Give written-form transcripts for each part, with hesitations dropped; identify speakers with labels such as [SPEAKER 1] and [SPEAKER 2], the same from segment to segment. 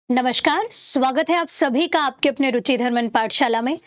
[SPEAKER 1] नमस्कार, स्वागत है आप सभी का आपके अपने रुचि धर्मन पाठशाला में।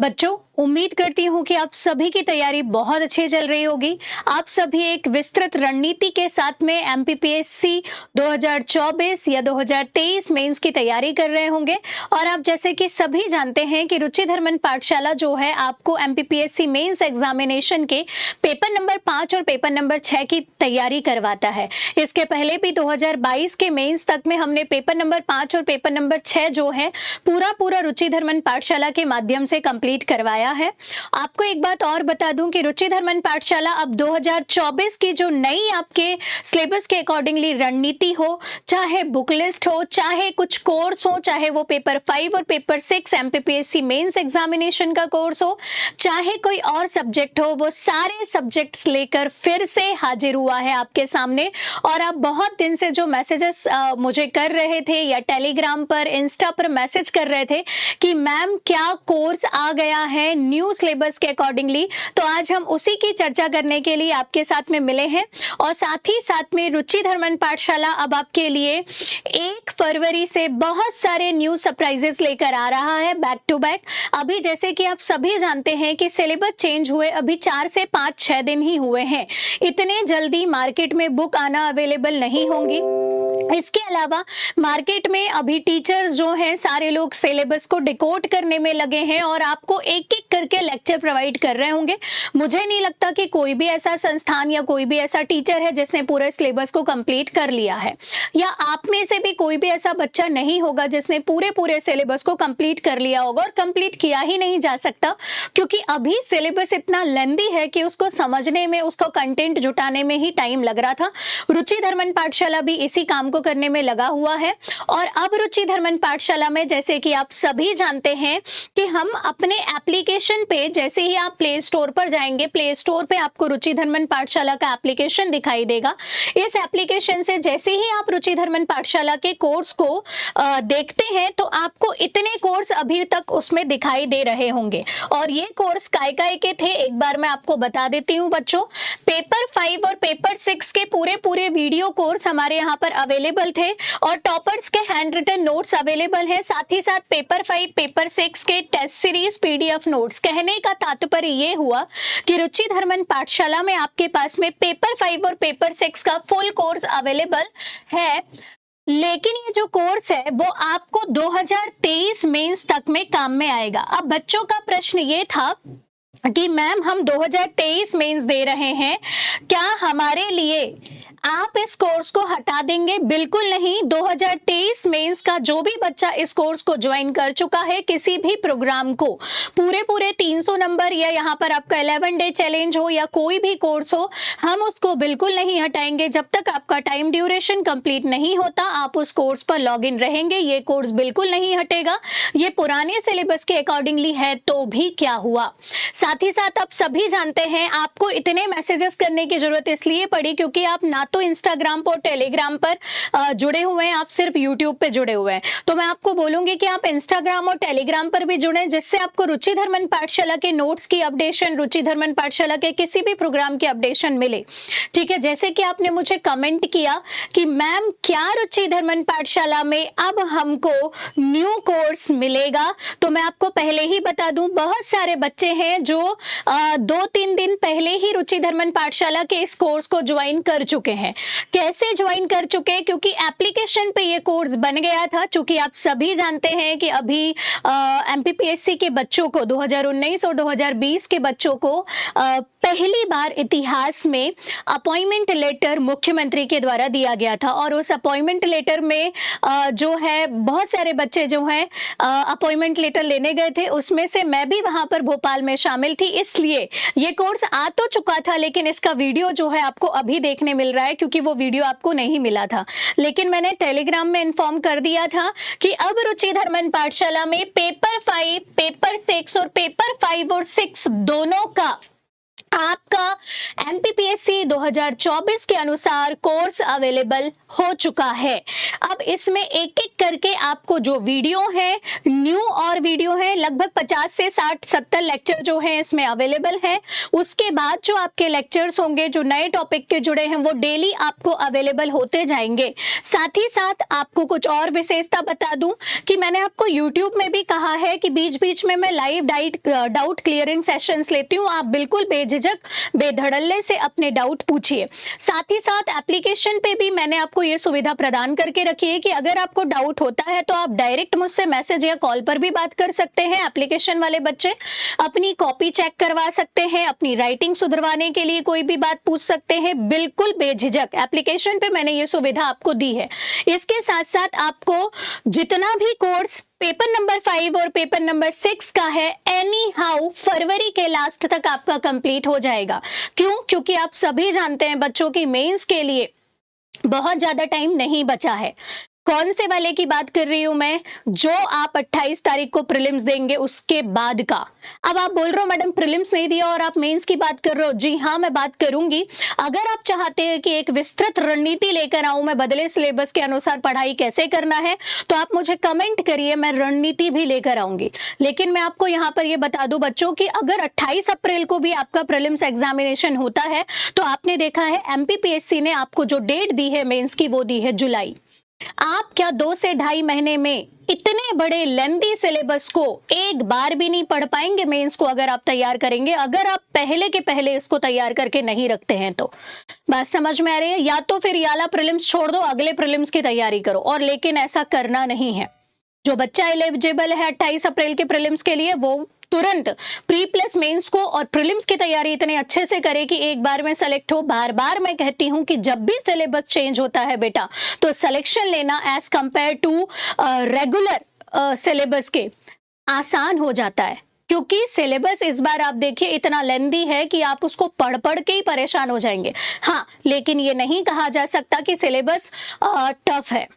[SPEAKER 1] बच्चों, उम्मीद करती हूँ कि आप सभी की तैयारी बहुत अच्छी चल रही होगी। आप सभी एक विस्तृत रणनीति के साथ में एमपीपीएससी 2024 या 2023 मेंस की तैयारी कर रहे होंगे। और आप जैसे कि सभी जानते हैं कि रुचि धर्मन पाठशाला जो है आपको एमपीपीएससी मेंस एग्जामिनेशन के पेपर नंबर 5 और पेपर नंबर 6 की तैयारी करवाता है। इसके पहले भी 2022 के मेंस तक में हमने पेपर नंबर 5 और पेपर नंबर 6 जो है पूरा रुचि धर्मन पाठशाला के माध्यम से कंप्लीट करवाया है। आपको एक बात और बता दूं कि रुचि धर्मन पाठशाला अब 2024 की जो नई आपके सिलेबस के अकॉर्डिंगली रणनीति हो, चाहे बुक लिस्ट हो, चाहे कुछ कोर्स हो, चाहे वो पेपर 5 और पेपर 6 एमपीपीएससी मेंस एग्जामिनेशन का कोर्स हो, चाहे कोई और सब्जेक्ट हो, वो सारे सब्जेक्ट्स लेकर फिर से हाजिर हुआ है आपके सामने। और आप बहुत दिन से जो मैसेजेस मुझे कर रहे थे या टेलीग्राम पर, इंस्टा पर मैसेज कर रहे थे कि मैम क्या कोर्स आ गया है न्यू सिलेबस के अकॉर्डिंगली, तो आज हम उसी की चर्चा करने के लिए आपके साथ में मिले हैं। और साथ ही साथ में रुचि धर्मन पाठशाला अब आपके लिए 1 फरवरी से बहुत सारे न्यू सरप्राइजेस लेकर आ रहा है बैक टू बैक। अभी जैसे कि आप सभी जानते हैं कि सिलेबस चेंज हुए अभी 4 से 5-6 दिन ही हुए हैं। इतने जल्दी मार्केट में बुक आना अवेलेबल नहीं होंगी। इसके अलावा मार्केट में अभी टीचर्स जो हैं सारे लोग सिलेबस को डिकोड करने में लगे हैं और आपको एक एक करके लेक्चर प्रोवाइड कर रहे होंगे। मुझे नहीं लगता कि कोई भी ऐसा संस्थान या कोई भी ऐसा टीचर है जिसने पूरे सिलेबस को कंप्लीट कर लिया है, या आप में से भी कोई भी ऐसा बच्चा नहीं होगा जिसने पूरे सिलेबस को कंप्लीट कर लिया होगा, और कंप्लीट किया ही नहीं जा सकता क्योंकि अभी सिलेबस इतना लेंदी है कि उसको समझने में, उसको कंटेंट जुटाने में ही टाइम लग रहा था। रुचि धर्मन पाठशाला भी इसी काम को करने में लगा हुआ है। और अब रुचि धर्मन पाठशाला में जैसे कि आप सभी जानते हैं कि हम अपने एप्लीकेशन पे, जैसे ही आप प्ले स्टोर पर जाएंगे, प्ले स्टोर पे आपको रुचि धर्मन पाठशाला का एप्लीकेशन दिखाई देगा। इस एप्लीकेशन से जैसे ही आप रुचि धर्मन पाठशाला के कोर्स को देखते हैं तो आपको इतने कोर्स अभी तक उसमें दिखाई दे रहे होंगे। और ये कोर्स काय के थे, एक बार मैं आपको बता देती हूँ बच्चों। पेपर 5 और पेपर 6 के पूरे वीडियो कोर्स हमारे यहाँ पर अवेलेबल थे और टॉपर्स के हैंड रिटन नोट्स अवेलेबल है। साथ ही साथ पेपर 5 पेपर 6 के टेस्ट सीरीज पीडीएफ नोट्स। कहने का तात्पर्य ये हुआ कि रुचि धर्मन पाठशाला में आपके पास में पेपर 5 और पेपर 6 का फुल कोर्स अवेलेबल है। लेकिन ये जो कोर्स है वो आपको 2023 मेंस तक में काम में आएगा। अब बच्चों का प्रश्न ये था कि मैम हम 2023 मेंस दे रहे हैं, क्या हमारे लिए आप इस कोर्स को हटा देंगे? बिल्कुल नहीं। 2023 मेंस का जो भी बच्चा इस कोर्स को ज्वाइन कर चुका है, किसी भी प्रोग्राम को, पूरे 300 नंबर या यहाँ पर आपका 11 डे चैलेंज हो या कोई भी कोर्स हो, हम उसको बिल्कुल नहीं हटाएंगे। जब तक आपका टाइम ड्यूरेशन कंप्लीट नहीं होता आप उस कोर्स पर लॉग इन रहेंगे। ये कोर्स बिल्कुल नहीं हटेगा। ये पुराने सिलेबस के अकॉर्डिंगली है तो भी क्या हुआ। साथ ही साथ आप सभी जानते हैं आपको इतने मैसेजेस करने की जरूरत इसलिए पड़ी क्योंकि आप ना तो इंस्टाग्राम पर, टेलीग्राम पर जुड़े हुए हैं, आप सिर्फ यूट्यूब पे जुड़े हुए हैं। तो मैं आपको बोलूंगी कि आप इंस्टाग्राम और टेलीग्राम पर भी जुड़े, जिससे आपको रुचि धर्मन पाठशाला के नोट्स की अपडेशन, रुचि धर्मन पाठशाला के किसी भी प्रोग्राम की अपडेशन मिले। ठीक है, जैसे कि आपने मुझे कमेंट किया कि मैम क्या रुचि धर्मन पाठशाला में अब हमको न्यू कोर्स मिलेगा, तो मैं आपको पहले ही बता दूं बहुत सारे बच्चे हैं जो 2-3 दिन पहले ही रुचि धर्मन पाठशाला के इस कोर्स को ज्वाइन कर चुके हैं। कैसे ज्वाइन कर चुके हैं? क्योंकि एप्लीकेशन पे ये कोर्स बन गया था। चूंकि आप सभी जानते हैं कि अभी एमपीपीएससी के बच्चों को, 2019 और 2020 के बच्चों को पहली बार इतिहास में अपॉइंटमेंट लेटर मुख्यमंत्री के द्वारा दिया गया था। और उस अपॉइंटमेंट लेटर में जो है बहुत सारे बच्चे जो हैं अपॉइंटमेंट लेटर लेने गए थे, उसमें से मैं भी वहां पर भोपाल में शामिल थी। इसलिए ये कोर्स आ तो चुका था, लेकिन इसका वीडियो जो है आपको अभी देखने मिल रहा है क्योंकि वो वीडियो आपको नहीं मिला था। लेकिन मैंने टेलीग्राम में इन्फॉर्म कर दिया था कि अब रुचि धर्मन पाठशाला में पेपर 5, पेपर 6 और पेपर 5 और 6 दोनों का आपका एमपीपीएससी 2024 के अनुसार कोर्स अवेलेबल हो चुका है। अब इसमें एक एक करके आपको जो वीडियो है, न्यू और वीडियो है, लगभग 50 से 60-70 लेक्चर जो है इसमें अवेलेबल है। उसके बाद जो आपके लेक्चर्स होंगे जो नए टॉपिक के जुड़े हैं वो डेली आपको अवेलेबल होते जाएंगे। साथ ही साथ आपको कुछ और विशेषता बता दूं कि मैंने आपको यूट्यूब में भी कहा है कि बीच बीच में मैं लाइव डाउट क्लियरिंग सेशंस लेती हूँ। आप बिल्कुल बेझिझक बेधड़ल्ले से अपने डाउट पूछिए। साथ ही साथ एप्लीकेशन पे भी मैंने आपको ये सुविधा प्रदान करके रखी है कि अगर आपको डाउट होता है तो आप डायरेक्ट मुझसे मैसेज या कॉल पर भी बात कर सकते हैं। एप्लीकेशन वाले बच्चे अपनी कॉपी चेक करवा सकते हैं, अपनी राइटिंग सुधरवाने के लिए कोई भी बात पूछ सकते हैं, बिल्कुल बेझिझक। एप्लीकेशन पे मैंने ये सुविधा आपको दी है। इसके साथ साथ आपको जितना भी कोर्स पेपर नंबर 5 और पेपर नंबर 6 का है, एनी हाउ फरवरी के लास्ट तक आपका कंप्लीट हो जाएगा। क्यों? क्योंकि आप सभी जानते हैं बच्चों की मेंस के लिए बहुत ज्यादा टाइम नहीं बचा है। कौन से वाले की बात कर रही हूं मैं? जो आप 28 तारीख को प्रीलिम्स देंगे उसके बाद का। अब आप बोल रहे हो मैडम प्रीलिम्स नहीं दिया और आप मेंस की बात कर रहे हो। जी हाँ, मैं बात करूंगी। अगर आप चाहते हैं कि एक विस्तृत रणनीति लेकर आऊं, मैं बदले सिलेबस के अनुसार पढ़ाई कैसे करना है, तो आप मुझे कमेंट करिए, मैं रणनीति भी लेकर आऊंगी। लेकिन मैं आपको यहाँ पर यह बता दूं बच्चों की अगर 28 अप्रैल को भी आपका प्रीलिम्स एग्जामिनेशन होता है तो आपने देखा है एमपीपीएससी ने आपको जो डेट दी है मेंस की वो दी है जुलाई। आप क्या 2 से 2.5 महीने में इतने बड़े लेंथी सिलेबस को एक बार भी नहीं पढ़ पाएंगे मेंस को अगर आप तैयार करेंगे? अगर आप पहले के पहले इसको तैयार करके नहीं रखते हैं तो बात समझ में आ रही है? या तो फिर ये वाला प्रीलिम्स छोड़ दो, अगले प्रीलिम्स की तैयारी करो। और लेकिन ऐसा करना नहीं है। जो बच्चा एलिजिबल है 28 अप्रैल के प्रीलिम्स के लिए वो तुरंत प्री प्लस मेंस को और प्रीलिम्स की तैयारी इतने अच्छे से करे कि एक बार में सेलेक्ट हो। बार बार मैं कहती हूं कि जब भी सिलेबस चेंज होता है बेटा तो सिलेक्शन लेना as compare to regular syllabus के आसान हो जाता है। क्योंकि सिलेबस इस बार आप देखिए इतना लेंदी है कि आप उसको पढ़ पढ़ के ही परेशान हो जाएंगे। हाँ, लेकिन ये नहीं कहा जा सकता कि सिलेबस टफ है।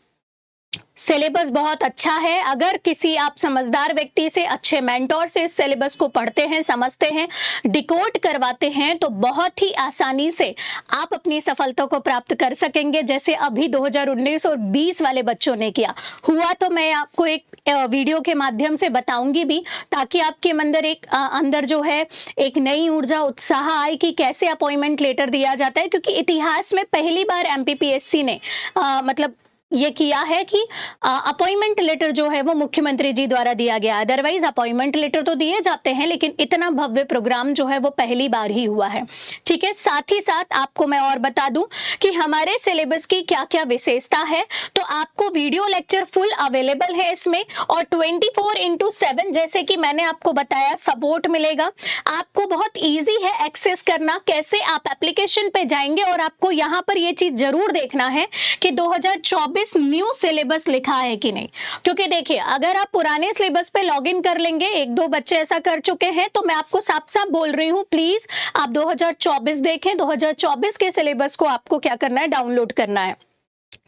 [SPEAKER 1] सिलेबस बहुत अच्छा है। अगर किसी आप समझदार व्यक्ति से, अच्छे मेंटोर से इस सिलेबस को पढ़ते हैं, समझते हैं, डिकोड करवाते हैं तो बहुत ही आसानी से आप अपनी सफलता को प्राप्त कर सकेंगे, जैसे अभी 2019 और 20 वाले बच्चों ने किया। हुआ तो मैं आपको एक वीडियो के माध्यम से बताऊंगी भी, ताकि आपके अंदर जो है एक नई ऊर्जा, उत्साह आए कि कैसे अपॉइंटमेंट लेटर दिया जाता है। क्योंकि इतिहास में पहली बार एमपीपीएससी ने मतलब ये किया है कि अपॉइंटमेंट लेटर जो है वो मुख्यमंत्री जी द्वारा दिया गया। अदरवाइज अपॉइंटमेंट लेटर तो दिए जाते हैं, लेकिन इतना भव्य प्रोग्राम जो है वो पहली बार ही हुआ है। ठीक है। साथ ही साथ आपको मैं और बता दूं कि हमारे सिलेबस की क्या क्या विशेषता है। तो आपको वीडियो लेक्चर फुल अवेलेबल है इसमें, और 24/7 जैसे कि मैंने आपको बताया सपोर्ट मिलेगा। आपको बहुत ईजी है एक्सेस करना। कैसे? आप एप्लीकेशन पे जाएंगे और आपको यहाँ पर ये चीज जरूर देखना है कि 2024 न्यू सिलेबस लिखा है कि नहीं। क्योंकि देखिए अगर आप पुराने सिलेबस पे लॉगिन कर लेंगे, 1-2 बच्चे ऐसा कर चुके हैं, तो मैं आपको साफ साफ बोल रही हूं प्लीज आप 2024 देखें। 2024 के सिलेबस को आपको क्या करना है? डाउनलोड करना है।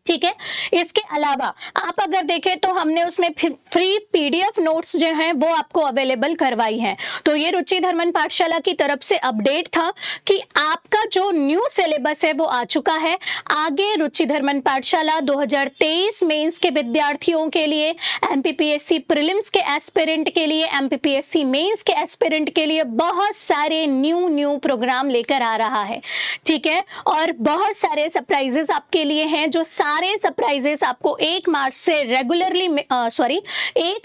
[SPEAKER 1] ठीक है। इसके अलावा आप अगर देखें तो हमने उसमें फ्री पीडीएफ नोट्स जो हैं वो आपको अवेलेबल करवाई हैं। तो ये रुचि धर्मन पाठशाला की तरफ से अपडेट था कि आपका जो न्यू सिलेबस है वो आ चुका है। आगे रुचि धर्मन पाठशाला 2023 मेंस के विद्यार्थियों के लिए, एमपीपीएससी प्रीलिम्स के एस्पिरेंट के लिए, एमपीपीएससी मेंस के एस्पिरेंट के लिए बहुत सारे न्यू प्रोग्राम लेकर आ रहा है। ठीक है। और बहुत सारे सरप्राइजेस आपके लिए हैं, जो सारे सरप्राइजेस आपको 1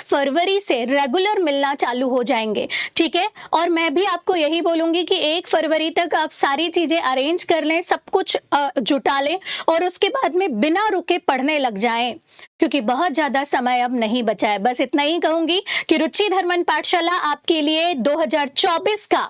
[SPEAKER 1] फरवरी से रेगुलर मिलना चालू हो जाएंगे। ठीक है। और मैं भी आपको यही बोलूंगी कि 1 फरवरी तक आप सारी चीजें अरेंज कर लें, सब कुछ जुटा लें और उसके बाद में बिना रुके पढ़ने लग जाएं, क्योंकि बहुत ज्यादा समय अब नहीं बचा है। बस इतना ही कहूंगी कि रुचि धर्मन पाठशाला आपके लिए 2024 का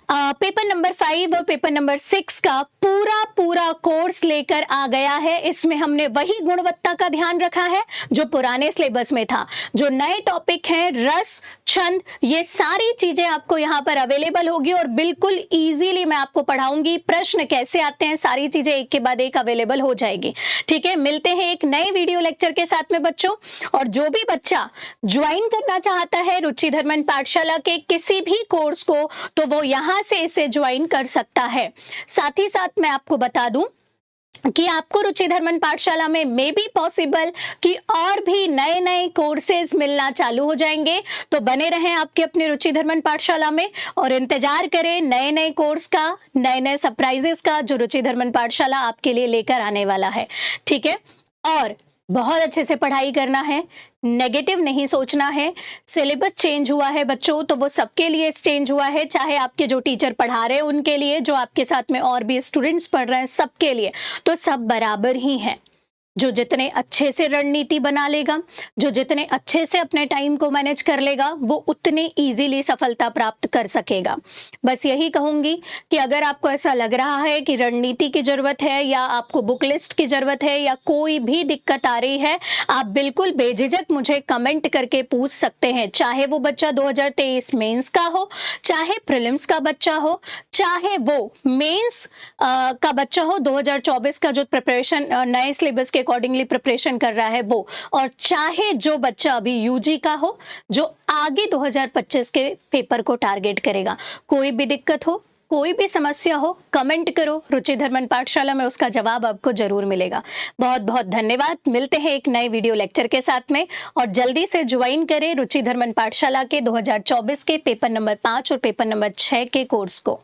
[SPEAKER 1] पेपर नंबर 5 और पेपर नंबर 6 का पूरा कोर्स लेकर आ गया है। इसमें हमने वही गुणवत्ता का ध्यान रखा है जो पुराने सिलेबस में था। जो नए टॉपिक हैं, रस, छंद, ये सारी चीजें आपको यहाँ पर अवेलेबल होगी और बिल्कुल इजीली मैं आपको पढ़ाऊंगी। प्रश्न कैसे आते हैं, सारी चीजें एक के बाद एक अवेलेबल हो जाएगी। ठीक है। मिलते हैं एक नए वीडियो लेक्चर के साथ में बच्चों। और जो भी बच्चा ज्वाइन करना चाहता है रुचि धर्मन पाठशाला के किसी भी कोर्स को, तो वो यहाँ से इसे ज्वाइन कर सकता है। साथ ही साथ मैं आपको बता दूं कि आपको रुचिधर मन पाठशाला में मे बी पॉसिबल कि और भी नए नए कोर्सेज मिलना चालू हो जाएंगे। तो बने रहें आपके अपने रुचिधर मन पाठशाला में और इंतजार करें नए नए कोर्स का, नए नए सरप्राइजेस का जो रुचिधर मन पाठशाला आपके लिए लेकर आने वाला है। ठीक है, और बहुत अच्छे से पढ़ाई करना है, नेगेटिव नहीं सोचना है। सिलेबस चेंज हुआ है बच्चों, तो वो सबके लिए चेंज हुआ है, चाहे आपके जो टीचर पढ़ा रहे हैं उनके लिए, जो आपके साथ में और भी स्टूडेंट्स पढ़ रहे हैं सबके लिए, तो सब बराबर ही हैं। जो जितने अच्छे से रणनीति बना लेगा, जो जितने अच्छे से अपने टाइम को मैनेज कर लेगा, वो उतने इजीली सफलता प्राप्त कर सकेगा। बस यही कहूंगी कि अगर आपको ऐसा लग रहा है कि रणनीति की जरूरत है या आपको बुक लिस्ट की जरूरत है या कोई भी दिक्कत आ रही है, आप बिल्कुल बेझिझक मुझे कमेंट करके पूछ सकते हैं। चाहे वो बच्चा 2023 मेंस का हो, चाहे प्रीलिम्स का बच्चा हो, चाहे वो मेंस का बच्चा हो 2024 का जो प्रिपरेशन नए सिलेबस के अकॉर्डिंगली प्रिपरेशन कर रहा है वो, और चाहे जो बच्चा अभी यूजी का हो जो आगे 2025 के पेपर को टारगेट करेगा। कोई भी दिक्कत हो, कोई भी समस्या हो, कमेंट करो, रुचिधर मन पाठशाला में उसका जवाब आपको जरूर मिलेगा। बहुत बहुत धन्यवाद। मिलते हैं एक नए वीडियो लेक्चर के साथ में, और जल्दी से ज्वाइन करें रुचिधर मन पाठशाला के 2024 के पेपर नंबर 5 और पेपर नंबर 6 के कोर्स को।